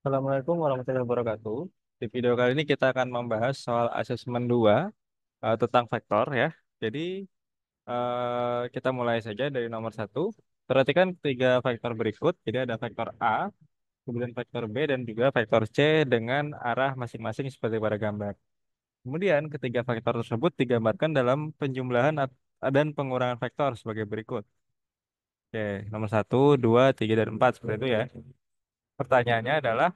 Assalamualaikum warahmatullahi wabarakatuh. Di video kali ini kita akan membahas soal asesmen 2 tentang vektor ya. Jadi kita mulai saja dari nomor satu. Perhatikan tiga vektor berikut. Jadi ada vektor A, kemudian vektor B, dan juga vektor C dengan arah masing-masing seperti pada gambar. Kemudian ketiga vektor tersebut digambarkan dalam penjumlahan dan pengurangan vektor sebagai berikut. Oke, nomor satu, dua, tiga, dan empat seperti itu ya. Pertanyaannya adalah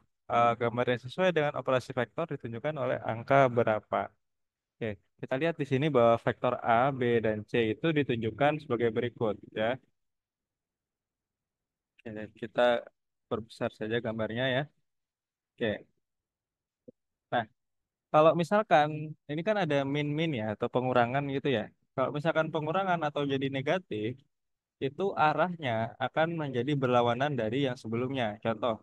gambar yang sesuai dengan operasi vektor ditunjukkan oleh angka berapa? Oke, kita lihat di sini bahwa vektor A, B, dan C itu ditunjukkan sebagai berikut ya. Oke, kita perbesar saja gambarnya ya. Oke. Nah, kalau misalkan ini kan ada min-min ya atau pengurangan gitu ya. Kalau misalkan pengurangan atau jadi negatif, itu arahnya akan menjadi berlawanan dari yang sebelumnya. Contoh,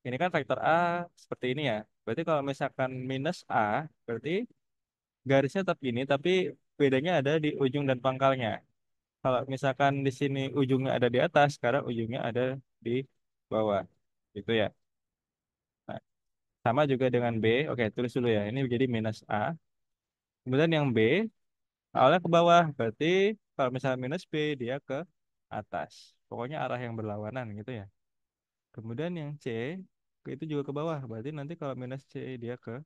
ini kan vektor A seperti ini ya. Berarti kalau misalkan minus A, berarti garisnya tetap gini, tapi bedanya ada di ujung dan pangkalnya. Kalau misalkan di sini ujungnya ada di atas, sekarang ujungnya ada di bawah. Gitu ya. Nah, sama juga dengan B. Oke, tulis dulu ya. Ini jadi minus A. Kemudian yang B, awalnya ke bawah. Berarti kalau misalnya minus B, dia ke atas. Pokoknya arah yang berlawanan gitu ya. Kemudian yang C, itu juga ke bawah. Berarti nanti kalau minus C, dia ke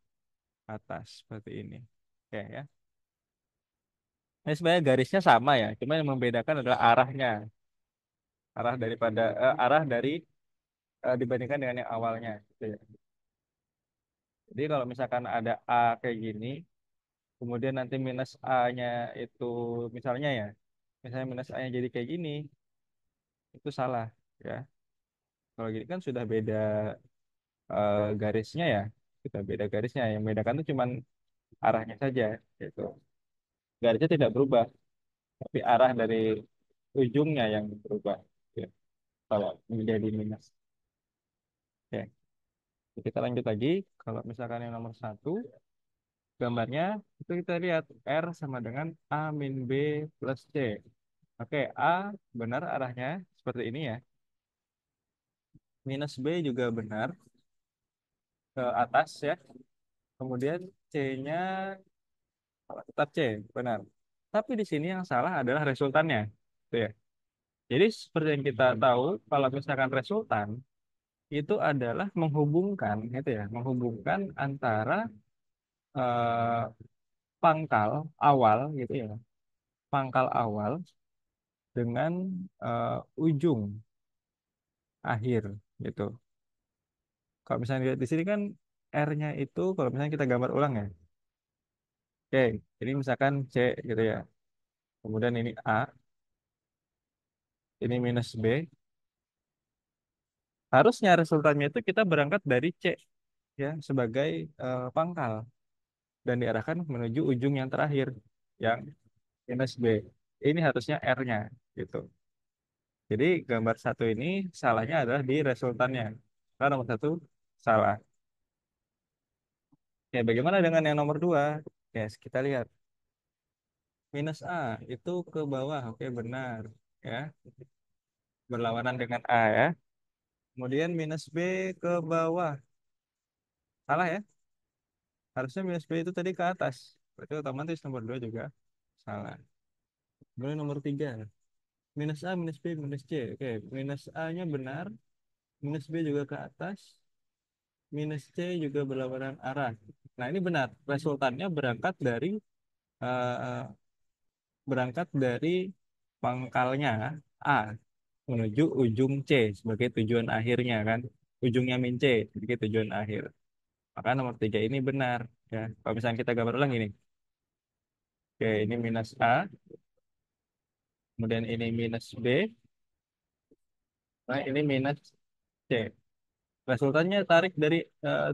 atas. Seperti ini. Oke ya. Ini sebenarnya garisnya sama ya, cuma yang membedakan adalah arahnya, arah dari dibandingkan dengan yang awalnya. Gitu ya. Jadi kalau misalkan ada A kayak gini, kemudian nanti minus A-nya itu misalnya ya, misalnya minus A-nya jadi kayak gini, itu salah ya. Kalau gini kan sudah beda garisnya ya, sudah beda garisnya. Yang membedakan itu cuma arahnya saja, gitu. Garisnya tidak berubah, tapi arah dari ujungnya yang berubah. Ya. Kalau menjadi minus. Oke. Kita lanjut lagi. Kalau misalkan yang nomor satu, gambarnya itu kita lihat R sama dengan A min B plus C. Oke, A benar arahnya seperti ini ya. Minus B juga benar ke atas ya. Kemudian C-nya tetap C, benar. Tapi di sini yang salah adalah resultannya. Tuh ya. Jadi seperti yang kita tahu, kalau misalkan resultan itu adalah menghubungkan, gitu ya, menghubungkan antara eh, pangkal awal, gitu ya, pangkal awal dengan ujung akhir gitu. Kalau misalnya lihat di sini kan R-nya itu kalau misalnya kita gambar ulang ya. Oke, ini misalkan C gitu ya. Kemudian ini A, ini minus B. Harusnya resultannya itu kita berangkat dari C ya sebagai pangkal dan diarahkan menuju ujung yang terakhir yang minus B. Ini harusnya R-nya gitu. Jadi gambar satu ini salahnya adalah di resultannya. Karena nomor satu salah. Ya, bagaimana dengan yang nomor dua? Ya, kita lihat. Minus A itu ke bawah, oke benar. Ya, berlawanan dengan A ya. Kemudian minus B ke bawah. Salah ya? Harusnya minus B itu tadi ke atas. Berarti otomatis nomor 2 juga salah. Kemudian nomor 3. Minus A, minus B, minus C. Oke, minus A-nya benar. Minus B juga ke atas. Minus C juga berlawanan arah. Nah, ini benar. Resultannya eh, berangkat dari pangkalnya A menuju ujung C sebagai tujuan akhirnya kan. Ujungnya min C sebagai tujuan akhir. Maka nomor 3 ini benar. Ya. Kalau misalnya kita gambar ulang ini. Oke, ini minus A. Kemudian ini minus B. Nah, ini minus C. Resultannya tarik dari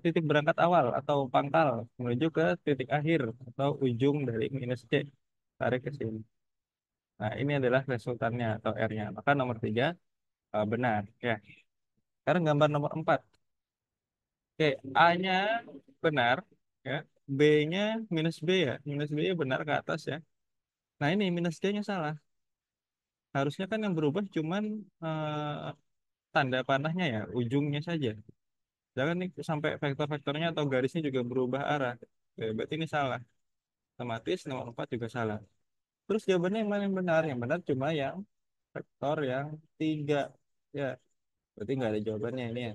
titik berangkat awal atau pangkal menuju ke titik akhir atau ujung dari minus C. Tarik ke sini. Nah, ini adalah resultannya atau R-nya. Maka nomor 3 benar. Ya. Sekarang gambar nomor 4. Oke, A-nya benar, ya. B-nya minus B ya. Minus B-nya benar ke atas ya. Nah, ini minus D-nya salah. Harusnya kan yang berubah cuman tanda panahnya ya, ujungnya saja. Jangan nih sampai vektor-vektornya atau garisnya juga berubah arah. Oke, berarti ini salah. Otomatis nomor 4 juga salah. Terus jawabannya yang mana yang benar? Yang benar cuma yang vektor yang tiga. Ya, berarti nggak ada jawabannya ini ya.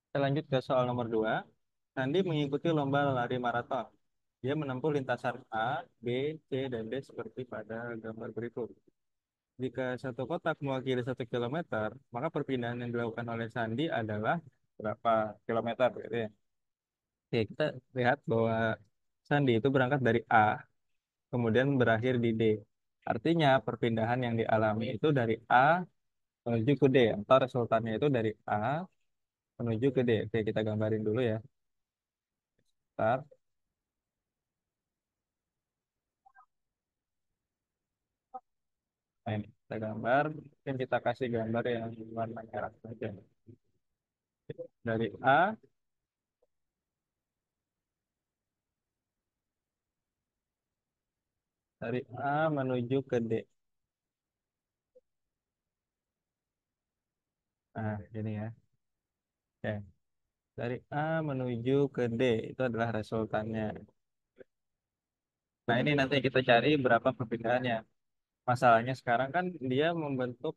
Kita lanjut ke soal nomor 2. Sandi mengikuti lomba lari maraton. Dia menempuh lintasan A, B, C, dan D seperti pada gambar berikut. Jika satu kotak mewakili 1 kilometer, maka perpindahan yang dilakukan oleh Sandi adalah berapa kilometer gitu ya. Oke, kita lihat bahwa Sandi itu berangkat dari A, kemudian berakhir di D. Artinya perpindahan yang dialami itu dari A menuju ke D, atau resultannya itu dari A menuju ke D. Oke, kita gambarin dulu ya. Ntar, nah ini kita gambar, mungkin kita kasih gambar yang warna merah saja. Dari A, dari A menuju ke D. Nah, ini ya. Oke. Dari A menuju ke D itu adalah resultannya. Nah, ini nanti kita cari berapa perpindahannya. Masalahnya sekarang kan dia membentuk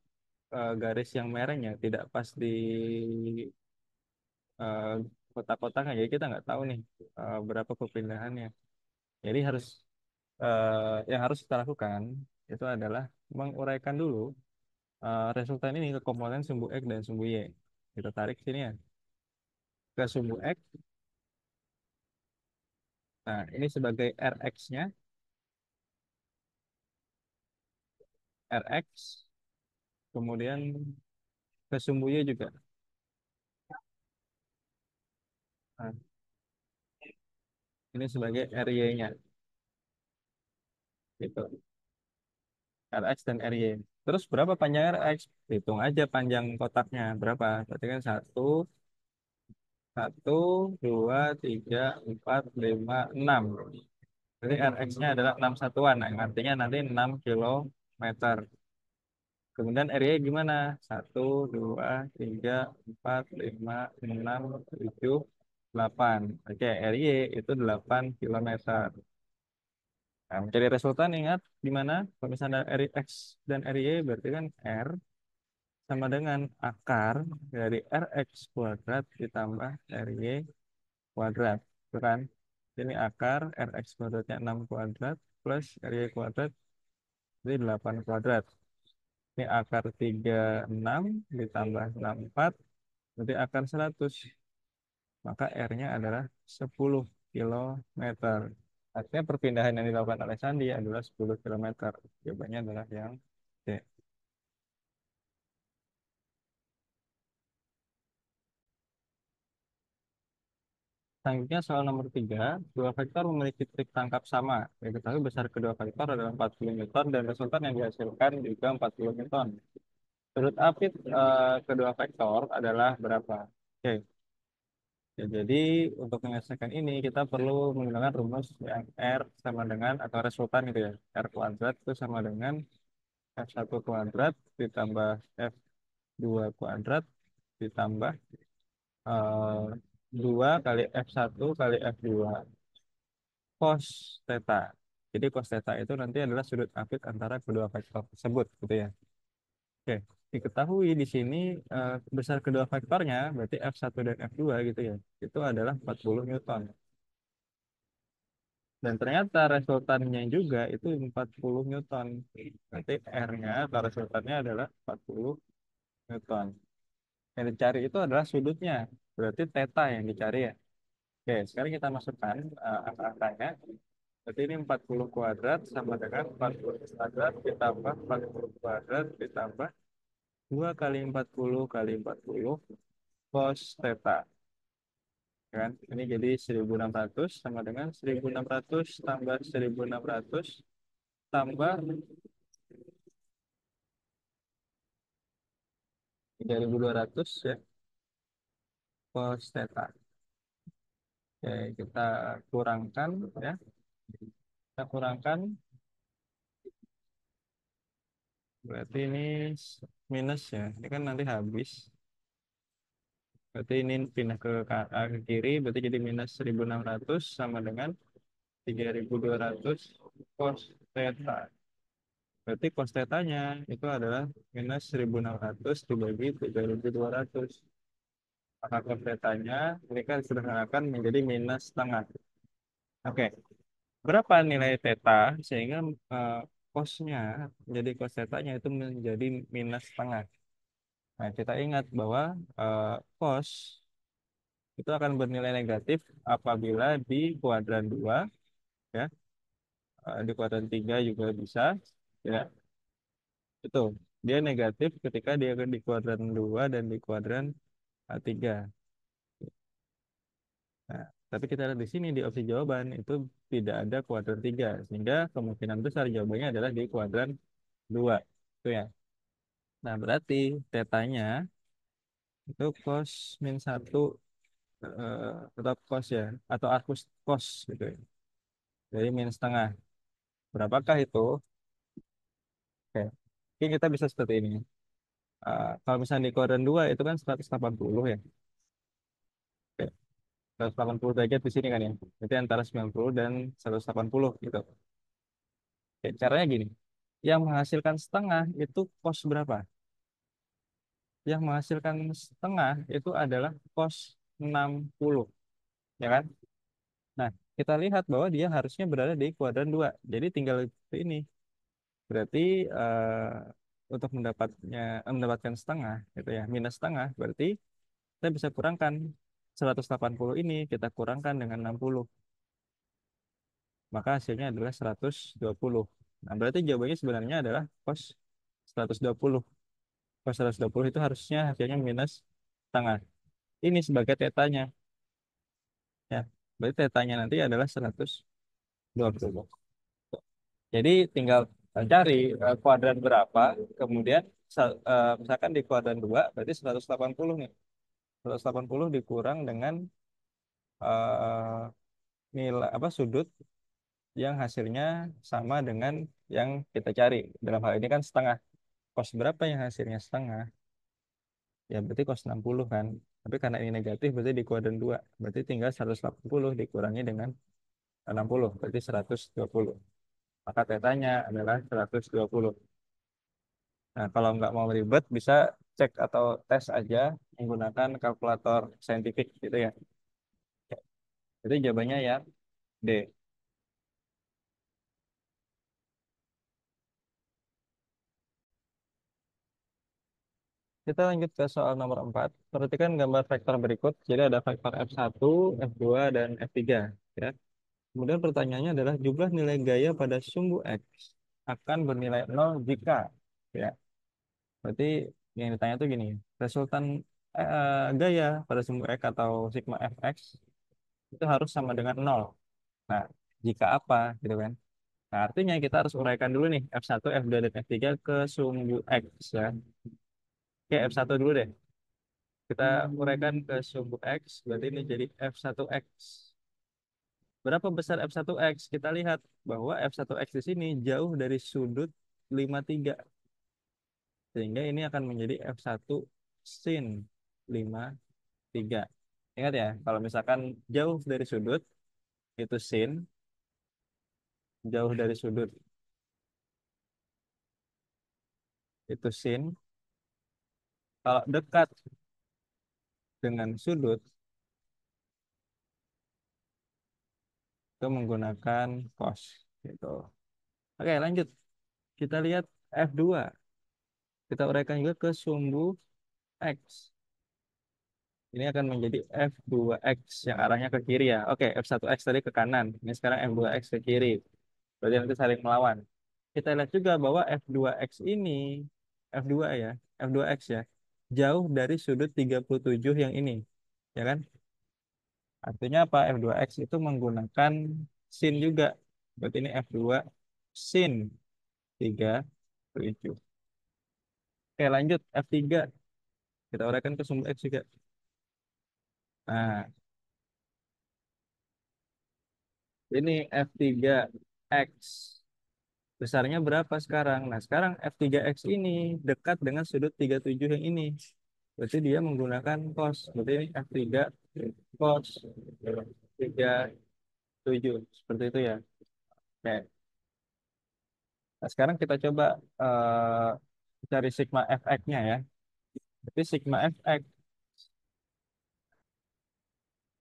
garis yang merahnya tidak pas di eh, kotak-kotaknya. Jadi kita nggak tahu nih berapa perpindahannya. Jadi yang harus kita lakukan itu adalah menguraikan dulu resultan ini ke komponen sumbu X dan sumbu Y. Kita tarik sini ya ke sumbu X. Nah, ini sebagai Rx-nya, Rx, kemudian ke sumbu Y juga. Nah, ini sebagai RY-nya, gitu. Rx dan RY. Terus berapa panjang Rx? Hitung aja panjang kotaknya berapa. Berarti kan satu, satu, dua, tiga, empat, lima, enam. Jadi Rx-nya adalah 6 satuan, nah, yang artinya nanti 6 kilometer. Kemudian RY gimana? Satu, dua, tiga, empat, lima, enam, tujuh, 8. Oke, RY itu 8 kilometer. Nah, mencari resultan ingat di mana? Kalau misalnya RX dan RY berarti kan R sama dengan akar dari RX kuadrat ditambah RY kuadrat. Itu kan? Ini akar RX kuadratnya 6 kuadrat plus RY kuadrat jadi 8 kuadrat. Ini akar 36 ditambah 64 berarti akar 100. Maka R-nya adalah 10 kilometer. Artinya perpindahan yang dilakukan oleh Sandi adalah 10 kilometer. Jawabannya adalah yang C. Selanjutnya soal nomor 3, dua vektor memiliki trik tangkap sama. Diketahui besar kedua vektor adalah 40 newton dan resultan yang dihasilkan juga 40 newton. Menurut Apit, kedua vektor adalah berapa? Oke, ya, jadi untuk menyelesaikan ini kita perlu menggunakan rumus yang R sama dengan atau resultan itu ya. R kuadrat itu sama dengan F1 kuadrat ditambah F2 kuadrat ditambah eh, 2 kali F1 kali F2 cos theta. Jadi cos theta itu nanti adalah sudut apit antara kedua vektor tersebut gitu ya. Oke, diketahui di sini besar kedua vektornya berarti F1 dan F2 gitu ya. Itu adalah 40 Newton. Dan ternyata resultannya juga itu 40 Newton. Berarti R-nya atau resultannya adalah 40 Newton. Yang dicari itu adalah sudutnya. Berarti theta yang dicari ya. Oke, sekarang kita masukkan angka-angkanya. Berarti ini 40 kuadrat sama dengan 40 kuadrat ditambah 40 kuadrat ditambah 2 kali 40 kali 40 cos theta. Kan? Ini jadi 1600 sama dengan 1600 tambah 1600 tambah 3200 ya cos theta. Oke, kita kurangkan ya. Kita kurangkan Berarti ini minus ya. Ini kan nanti habis. Berarti ini pindah ke kiri. Berarti jadi minus 1.600 sama dengan 3.200 cos theta. Berarti cos theta-nya itu adalah minus 1.600 dibagi 3.200. Maka cos theta-nya ini kan sederhanakan menjadi minus setengah. Oke, berapa nilai theta sehingga eh, cos-nya, jadi cos theta-nya itu menjadi minus setengah. Nah, kita ingat bahwa cos itu akan bernilai negatif apabila di kuadran 2, ya, di kuadran 3 juga bisa, ya, itu dia negatif ketika dia di kuadran 2 dan di kuadran 3. Nah, tapi kita lihat di sini di opsi jawaban itu tidak ada kuadran 3 sehingga kemungkinan besar jawabannya adalah di kuadran 2. Itu ya. Nah, berarti tetanya itu cos min 1, atau cos ya, atau arcus cos gitu ya. Jadi min setengah. Berapakah itu? Oke. Mungkin kita bisa seperti ini. Kalau misalnya di kuadran 2 itu kan 180 ya. Oke. 180 derajat di sini kan ya. Jadi antara 90 dan 180 gitu. Oke, caranya gini. Yang menghasilkan setengah itu cos berapa? Yang menghasilkan setengah itu adalah cos 60, ya kan? Nah, kita lihat bahwa dia harusnya berada di kuadran 2. Jadi tinggal ini. Berarti untuk mendapatkan setengah itu ya, minus setengah, berarti kita bisa kurangkan 180 ini, kita kurangkan dengan 60. Maka hasilnya adalah 120. Nah, berarti jawabannya sebenarnya adalah cos 120. Cos 120 itu harusnya hasilnya minus setengah. Ini sebagai tetanya, ya. Berarti tetanya nanti adalah 120. Jadi tinggal cari kuadran berapa, kemudian misalkan di kuadran 2 berarti 180 nih. 180 dikurang dengan eh, nilai apa sudut yang hasilnya sama dengan yang kita cari. Dalam hal ini kan setengah. Cos berapa yang hasilnya setengah? Ya berarti cos 60 kan. Tapi karena ini negatif berarti di kuadran 2. Berarti tinggal 180 dikurangi dengan 60. Berarti 120. Maka tetanya adalah 120. Nah, kalau nggak mau ribet, bisa cek atau tes aja menggunakan kalkulator saintifik gitu ya. Itu jawabannya ya D. Kita lanjut ke soal nomor 4. Perhatikan gambar vektor berikut. Jadi ada vektor F1, F2, dan F3. Ya. Kemudian pertanyaannya adalah jumlah nilai gaya pada sumbu X akan bernilai 0 jika. Ya. Berarti yang ditanya tuh gini. Resultan gaya pada sumbu X atau sigma Fx itu harus sama dengan 0. Nah, jika apa gitu kan? Nah, artinya kita harus uraikan dulu nih F1, F2, dan F3 ke sumbu X ya. Oke, F1 dulu deh. Kita uraikan ke sumbu X, berarti ini jadi F1X. Berapa besar F1X? Kita lihat bahwa F1X di sini jauh dari sudut 53. Sehingga ini akan menjadi F1 sin 53. Ingat ya, kalau misalkan jauh dari sudut, itu sin, jauh dari sudut, itu sin. Kalau dekat dengan sudut, itu menggunakan cos gitu. Oke, lanjut. Kita lihat F2. Kita uraikan juga ke sumbu X. Ini akan menjadi F2X yang arahnya ke kiri ya. Oke, F1X tadi ke kanan. Ini sekarang F2X ke kiri. Berarti nanti saling melawan. Kita lihat juga bahwa F2X ini, F2 ya, F2X ya, jauh dari sudut 37 yang ini. Ya kan? Artinya apa? F2X itu menggunakan sin juga. Berarti ini F2 sin 37. Oke, lanjut F3. Kita uraikan ke sumbu X juga. Nah, ini F3X. Besarnya berapa sekarang? Nah, sekarang F3X ini dekat dengan sudut 37 yang ini. Berarti dia menggunakan cos. Berarti ini F3 cos 37. Seperti itu ya. Oke. Nah, sekarang kita coba cari sigma fx-nya ya. Jadi sigma fx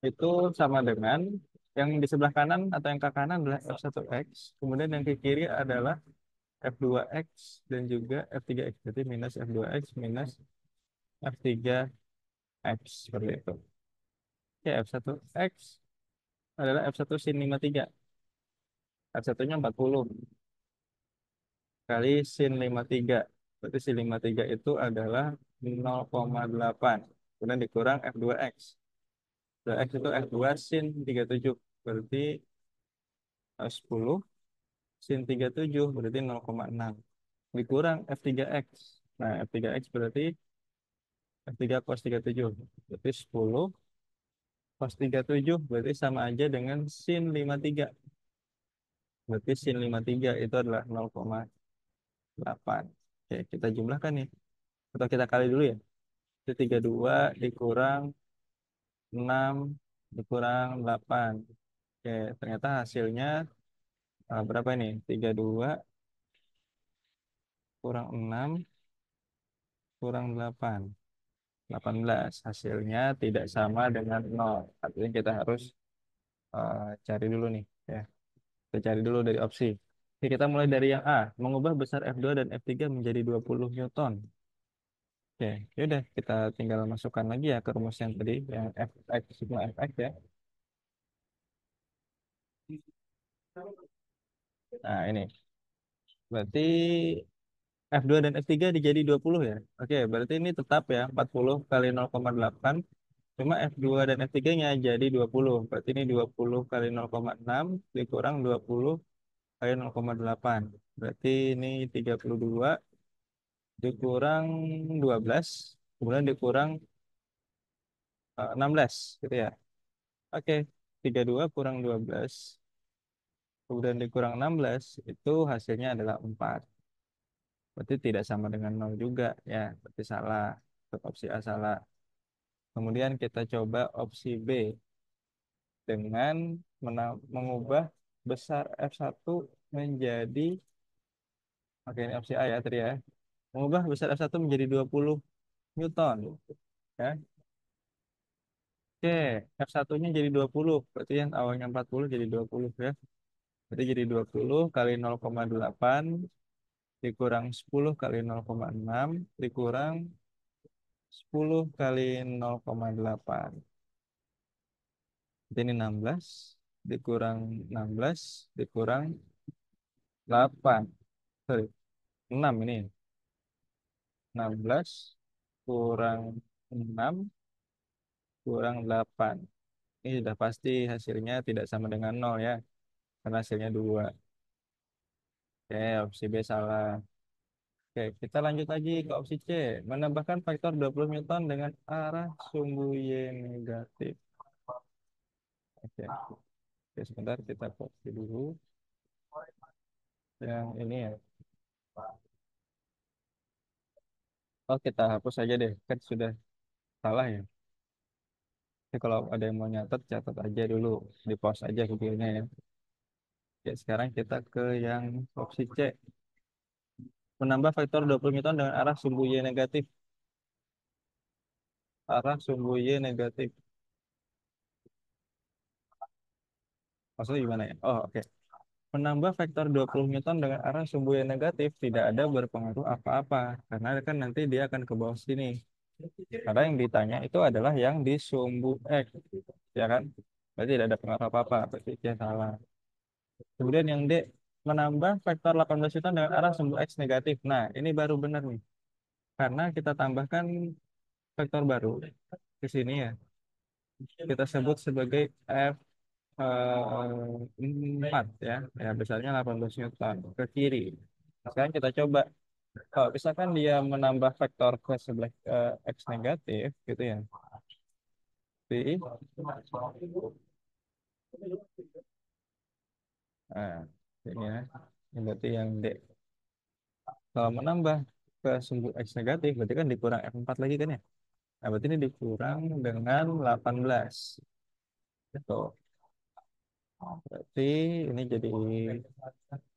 itu sama dengan yang di sebelah kanan atau yang ke kanan adalah F1X. Kemudian yang ke kiri adalah F2X dan juga F3X. Berarti minus F2X minus F3X. Seperti itu. Oke, F1X adalah F1 sin 53. F1-nya 40 kali sin 53. Berarti sin 53 itu adalah 0,8. Kemudian dikurang F2X. F2X itu F2 sin 37. Berarti 10 sin 37 berarti 0,6. Dikurang F3X. Nah, F3X berarti F3 cos 37. Berarti 10 cos 37 berarti sama aja dengan sin 53. Berarti sin 53 itu adalah 0,8. Oke, kita jumlahkan nih. Atau kita kali dulu ya. Itu 32 dikurang 6 dikurang 8. Oke, ternyata hasilnya berapa ini? 32 kurang 6 kurang 8. 18. Hasilnya tidak sama dengan 0. Artinya kita harus cari dulu nih. Ya. Kita cari dulu dari opsi. Oke, kita mulai dari yang A. Mengubah besar F2 dan F3 menjadi 20 Newton. Oke, yaudah kita tinggal masukkan lagi ya ke rumus yang tadi, yang Fx sigma Fx ya. Nah, ini. Berarti F2 dan F3 dijadi 20 ya. Oke, berarti ini tetap ya 40 kali 0,8. Cuma F2 dan F3-nya jadi 20. Berarti ini 20 kali 0,6 dikurang 20 kali 0,8. Berarti ini 32 dikurang 12. Kemudian dikurang 16 gitu ya. Oke, 32 kurang 12. Kemudian dikurang 16 itu hasilnya adalah 4. Berarti tidak sama dengan 0 juga ya. Berarti salah. Untuk opsi A salah. Kemudian kita coba opsi B dengan mengubah besar F1 menjadi, oke ini opsi A ya tadi ya. Mengubah besar F1 menjadi 20 Newton. Ya. Oke, F1-nya jadi 20. Berarti yang awalnya 40 jadi 20 ya. Berarti jadi 20 kali 0,8 dikurang 10 kali 0,6 dikurang 10 kali 0,8. Jadi ini 16 dikurang 16 dikurang 8. Sorry, 6 ini. 16 kurang 6 kurang 8. Ini sudah pasti hasilnya tidak sama dengan 0 ya. Karena hasilnya 2. Oke, opsi B salah. Oke, kita lanjut lagi ke opsi C. Menambahkan faktor 20 Newton dengan arah sumbu Y negatif. Oke, oke sebentar kita copy dulu. Yang ini ya. Oh, kita hapus aja deh. Kan sudah salah ya. Jadi kalau ada yang mau nyatet, catat aja dulu. Di pause aja videonya ya. Oke, sekarang kita ke yang opsi C. Menambah faktor 20 Newton dengan arah sumbu Y negatif. Arah sumbu Y negatif. Maksudnya gimana ya? Oh, oke. Menambah vektor 20 Newton dengan arah sumbu yang negatif tidak ada berpengaruh apa-apa. Karena kan nanti dia akan ke bawah sini. Karena yang ditanya itu adalah yang di sumbu X. Ya kan? Berarti tidak ada pengaruh apa-apa. Berarti dia salah. Kemudian yang D. Menambah vektor 18 Newton dengan arah sumbu X negatif. Nah, ini baru benar nih. Karena kita tambahkan vektor baru ke sini ya. Kita sebut sebagai F 4 ya. Ya, besarnya 18 Newton ke kiri. Sekarang kita coba. Kalau misalkan dia menambah vektor ke sebelah X negatif gitu ya. P, nah, ini ya. Ini berarti yang D. Kalau menambah ke sumbu X negatif, berarti kan dikurang F4 lagi kan ya? Nah, berarti ini dikurang dengan 18. Gitu. Berarti ini jadi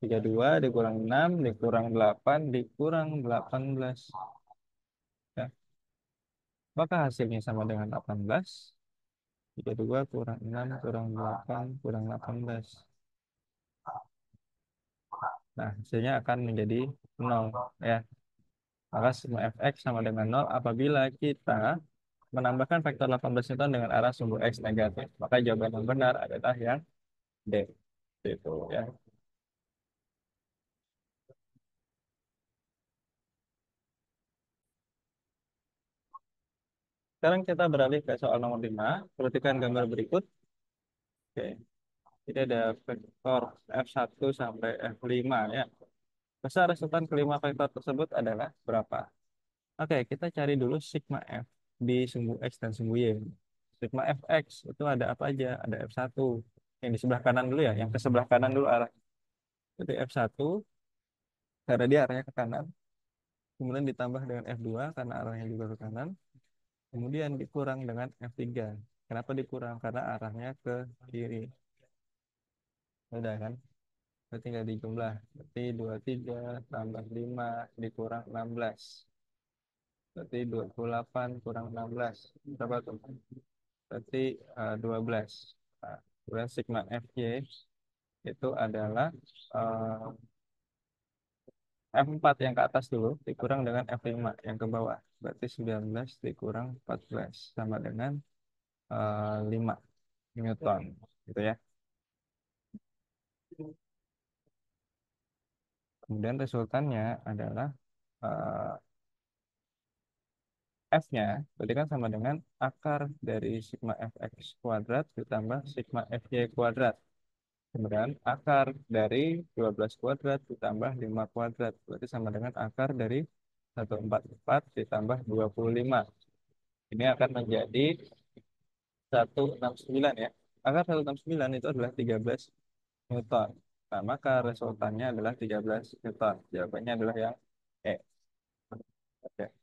32 dikurang 6 dikurang 8 dikurang 18. Ya. Apakah hasilnya sama dengan 18? 32 kurang 6 kurang 8 kurang 18. Nah, hasilnya akan menjadi 0. Ya. Maka sigma fx sama dengan 0 apabila kita menambahkan faktor 18 Newton dengan arah sumbu X negatif. Maka jawaban yang benar adalah yang D. Itu ya. Sekarang kita beralih ke soal nomor 5. Perhatikan gambar berikut. Oke. Jadi ada vektor F1 sampai F5 ya. Besar resultan kelima vektor tersebut adalah berapa? Oke, kita cari dulu sigma F di sumbu X dan sumbu Y. Sigma Fx itu ada apa aja? Ada F1. Yang di sebelah kanan dulu ya. Yang ke sebelah kanan dulu arah. Jadi F1 karena dia arahnya ke kanan. Kemudian ditambah dengan F2 karena arahnya juga ke kanan. Kemudian dikurang dengan F3. Kenapa dikurang? Karena arahnya ke kiri. Udah kan? Berarti tinggal dijumlah. Berarti 23 tambah 5 dikurang 16. Berarti 28 kurang 16. Berapa tuh? Berarti 12. Nah, kemudian sigma FY itu adalah eh, F4 yang ke atas dulu dikurang dengan F5 yang ke bawah. Berarti 19 dikurang 14 sama dengan 5 Newton. Gitu ya. Kemudian resultannya adalah eh, F-nya berarti kan sama dengan akar dari sigma fx kuadrat ditambah sigma fy kuadrat. Kemudian akar dari 12 kuadrat ditambah 5 kuadrat. Berarti sama dengan akar dari 144 ditambah 25. Ini akan menjadi 169 ya. Akar 169 itu adalah 13 Newton. Nah, maka resultannya adalah 13 Newton. Jawabannya adalah yang E. Oke.